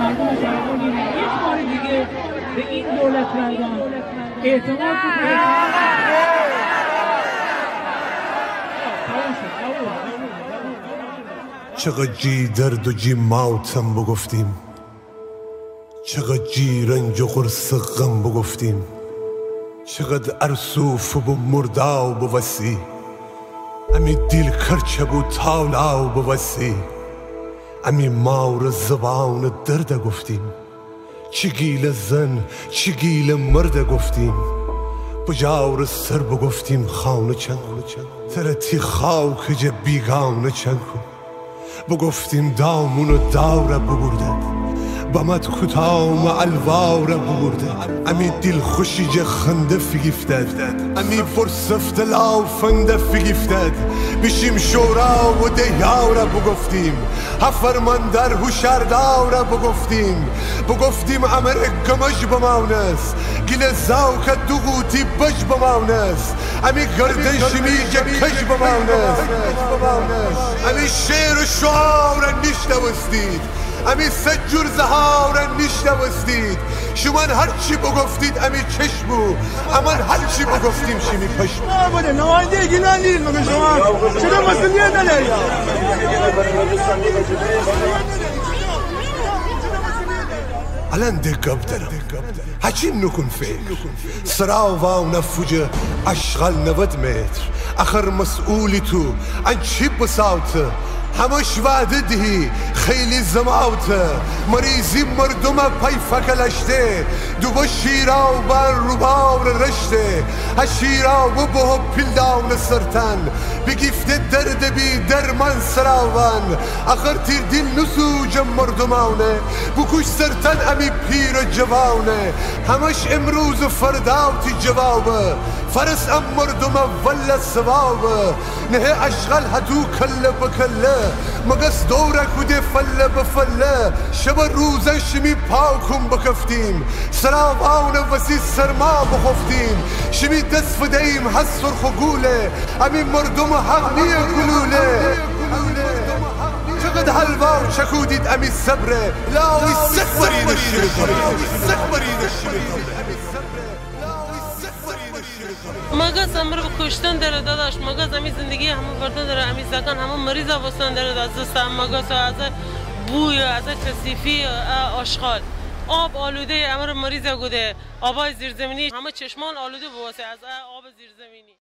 مردم شهر میگیریم یک بار دیگه به این دولت مردان اعتماد کنید. چقدر جی درد و جی ماتم بگفتیم، چقدر جی رنج و قرص غم بگفتیم، چقدر ارسوف و مرداو بوسی، امی دیل کرچب و تالاو بوسی، امی مار زبان درد گفتیم، چگیل زن چگیل مرد گفتیم، بجاور سر بگفتیم خانه چند ترتی خاک جه بیگانه چند بگفتیم دامون و داوره ببردد بامد کتام الواره ببردد امی دل خوشی جه خنده فگیفتد امی فرصفت لافنده فگیفتد بشیم شورا و دیاره بگفتیم هفرمان در هوشارداره بگفتیم امر گمش بمانست گل زاوک دوغوتی بش بمانست امی گردشمی جه کش بمانست امی شعر و شعار نشنوستید امی سجور زهار نشنوستید شما هرچی بگفتید امی چشمو اما هرچی بگفتیم شمی پشمو بوده نماینده گیلان دید مگه شما چرا مسئولیت نداری الان دقب دارم هچین نکن فکر سراو و نفوجه اشغال 90 متر اخر مسئولی تو ان چی بساوته همش وعده دهی خیلی زماوته مریضی مردم پای فکلشته دو شیرا و بر روبار رشته هشیرا و به پیلدان سرطان بگیفته درد بی درمان سراوان آخر تیر دل نسوج مردمانه بکوش سرطان امی پیر جوانه همش امروز فرداوتی جوابه فرس ام مردم ولا سوابه نه اشغال هدو کله بکله مگس دوره کده فله بفله شب روزه شمی پاکم بکفتیم سراوان وسی سرما بخفتیم شمی دست فدهیم هست سرخ و گوله امی مردم حقنی گلوله چقدر حلوا چکودید امی صبره لاوی سخبرید مگس امر به کشتن داره داداش مگس امی زندگی همه بردن داره امی زکان همه مریض واسطن داره از سم مگس از بوی از کثیفی آشغال آب آلوده امر مریض گوده آبای زیرزمینی همه چشمان آلوده بواسه از آب زیرزمینی